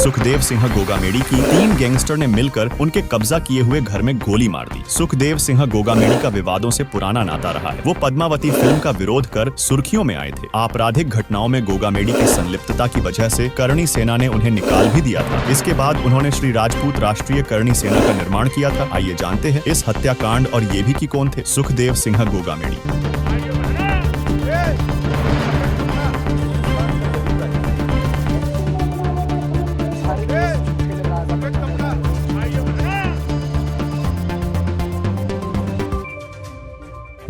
सुखदेव सिंह गोगामेडी की 3 गैंगस्टर ने मिलकर उनके कब्जा किए हुए घर में गोली मार दी। सुखदेव सिंह गोगामेडी का विवादों से पुराना नाता रहा है। वो पद्मावती फिल्म का विरोध कर सुर्खियों में आए थे। आपराधिक घटनाओं में गोगामेडी की संलिप्तता की वजह से करणी सेना ने उन्हें निकाल भी दिया था। इसके बाद उन्होंने श्री राजपूत राष्ट्रीय करणी सेना का निर्माण किया था। आइए जानते हैं इस हत्याकांड और ये भी कि कौन थे सुखदेव सिंह गोगामेडी।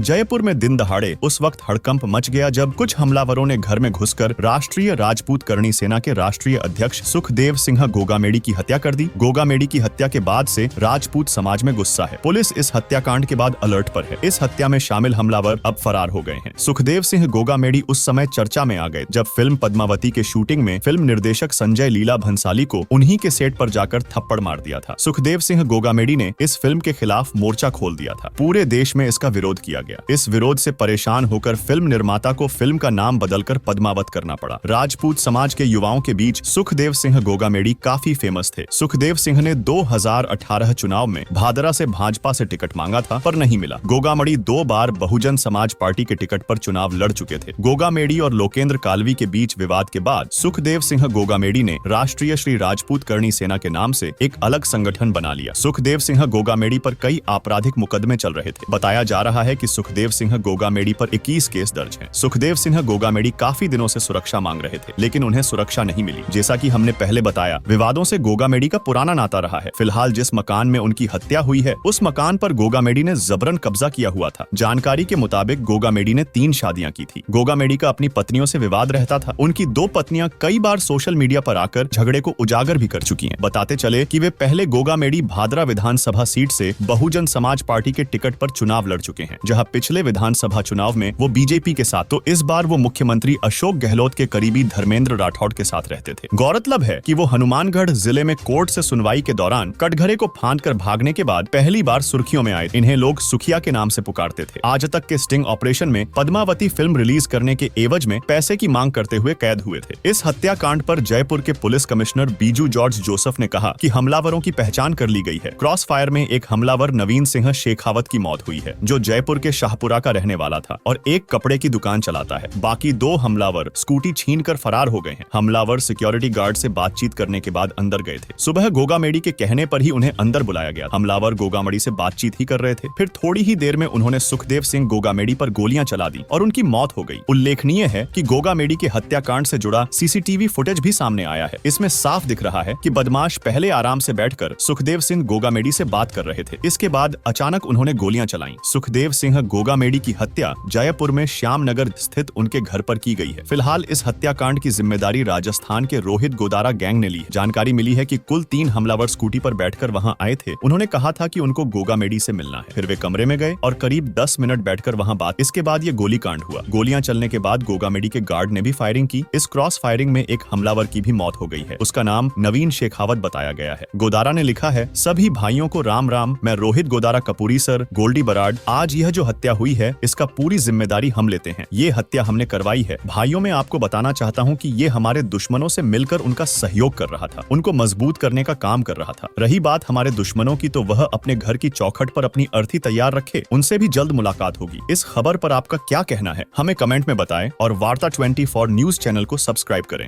जयपुर में दिन दहाड़े उस वक्त हड़कंप मच गया जब कुछ हमलावरों ने घर में घुसकर राष्ट्रीय राजपूत करणी सेना के राष्ट्रीय अध्यक्ष सुखदेव सिंह गोगामेडी की हत्या कर दी। गोगामेडी की हत्या के बाद से राजपूत समाज में गुस्सा है। पुलिस इस हत्याकांड के बाद अलर्ट पर है। इस हत्या में शामिल हमलावर अब फरार हो गए हैं। सुखदेव सिंह गोगामेडी उस समय चर्चा में आ गए जब फिल्म पद्मावती के शूटिंग में फिल्म निर्देशक संजय लीला भंसाली को उन्हीं के सेट पर जाकर थप्पड़ मार दिया था। सुखदेव सिंह गोगामेडी ने इस फिल्म के खिलाफ मोर्चा खोल दिया था। पूरे देश में इसका विरोध किया गया। इस विरोध से परेशान होकर फिल्म निर्माता को फिल्म का नाम बदलकर पद्मावत करना पड़ा। राजपूत समाज के युवाओं के बीच सुखदेव सिंह गोगामेडी काफी फेमस थे। सुखदेव सिंह ने 2018 चुनाव में भादरा से भाजपा से टिकट मांगा था पर नहीं मिला। गोगामेडी 2 बार बहुजन समाज पार्टी के टिकट पर चुनाव लड़ चुके थे। गोगामेडी और लोकेंद्र कालवी के बीच विवाद के बाद सुखदेव सिंह गोगामेडी ने राष्ट्रीय श्री राजपूत करणी सेना के नाम से एक अलग संगठन बना लिया। सुखदेव सिंह गोगामेडी पर कई आपराधिक मुकदमे चल रहे थे। बताया जा रहा है कि सुखदेव सिंह गोगामेडी पर 21 केस दर्ज हैं। सुखदेव सिंह गोगामेडी काफी दिनों से सुरक्षा मांग रहे थे लेकिन उन्हें सुरक्षा नहीं मिली। जैसा कि हमने पहले बताया, विवादों से गोगामेडी का पुराना नाता रहा है। फिलहाल जिस मकान में उनकी हत्या हुई है उस मकान पर गोगामेडी ने जबरन कब्जा किया हुआ था। जानकारी के मुताबिक गोगामेडी ने 3 शादियां की थी। गोगामेडी का अपनी पत्नियों से विवाद रहता था। उनकी 2 पत्नियां कई बार सोशल मीडिया पर आकर झगड़े को उजागर भी कर चुकी हैं। बताते चले कि वे पहले गोगामेडी भादरा विधानसभा सीट से बहुजन समाज पार्टी के टिकट पर चुनाव लड़ चुके हैं, जहां पिछले विधानसभा चुनाव में वो बीजेपी के साथ, तो इस बार वो मुख्यमंत्री अशोक गहलोत के करीबी धर्मेंद्र राठौड़ के साथ रहते थे। गौरतलब है कि वो हनुमानगढ़ जिले में कोर्ट से सुनवाई के दौरान कटघरे को फांदकर भागने के बाद पहली बार सुर्खियों में आए। इन्हें लोग सुखिया के नाम से पुकारते थे। आज तक के स्टिंग ऑपरेशन में पद्मावती फिल्म रिलीज करने के एवज में पैसे की मांग करते हुए कैद हुए थे। इस हत्याकांड पर जयपुर के police commissioner Biju George Joseph ने कहा कि हमलावरों की पहचान कर ली गई है। क्रॉस फायर में एक हमलावर नवीन सिंह शेखावत की मौत हुई है जो जयपुर के शाहपुरा का रहने वाला था और एक कपड़े की दुकान चलाता है। बाकी 2 हमलावर स्कूटी छीनकर फरार हो गए हैं। हमलावर सिक्योरिटी गार्ड से बातचीत करने के बाद अंदर गए थे। सुबह गोगामेडी के कहने पर ही उन्हें अंदर बुलाया गया। हमलावर गोगामेडी से बातचीत ही कर रहे थे। फिर थोड़ी ही देर में उन्होंने सुखदेव सिंह गोगामेडी पर गोलियां चला दी और उनकी मौत हो गई। उल्लेखनीय है कि गोगामेडी के हत्याकांड से जुड़ा सीसीटीवी फुटेज भी सामने आया है। इसमें साफ दिख रहा है कि बदमाश पहले आराम से बैठकर सुखदेव सिंह गोगामेडी से बात कर रहे थे। इसके बाद अचानक उन्होंने गोलियां चलाई। सुखदेव सिंह गोगामेडी की हत्या जयपुर में श्यामनगर स्थित उनके घर पर की गई है। फिलहाल इस हत्याकांड की जिम्मेदारी राजस्थान के रोहित गोदारा गैंग ने ली है। जानकारी मिली है कि कुल 3 हमलावर स्कूटी पर बैठकर वहां आए थे। उन्होंने कहा था कि उनको गोगामेडी से मिलना है। फिर वे कमरे में गए और करीब 10 मिनट बैठकर वहां बात। इसके बाद ये गोलीकांड हुआ। गोलियां चलने के बाद गोगामेडी के गार्ड ने भी फायरिंग की। इस क्रॉस फायरिंग में एक हमलावर की भी मौत हो गई है। उसका नाम नवीन शेखावत बताया गया है। गोदारा ने लिखा है, सभी भाइयों को राम राम। मैं रोहित गोदारा कपूरी सर, गोल्डी बराड। आज यह जो हत्या हुई है इसका पूरी जिम्मेदारी हम लेते हैं। ये हत्या हमने करवाई है। भाइयों, मैं आपको बताना चाहता हूँ कि ये हमारे दुश्मनों से मिलकर उनका सहयोग कर रहा था, उनको मजबूत करने का काम कर रहा था। रही बात हमारे दुश्मनों की, तो वह अपने घर की चौखट पर अपनी अर्थी तैयार रखे। उनसे भी जल्द मुलाकात होगी। इस खबर पर आपका क्या कहना है हमें कमेंट में बताएं और वार्ता 24 न्यूज चैनल को सब्सक्राइब करें।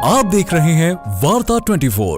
आप देख रहे हैं वार्ता 24।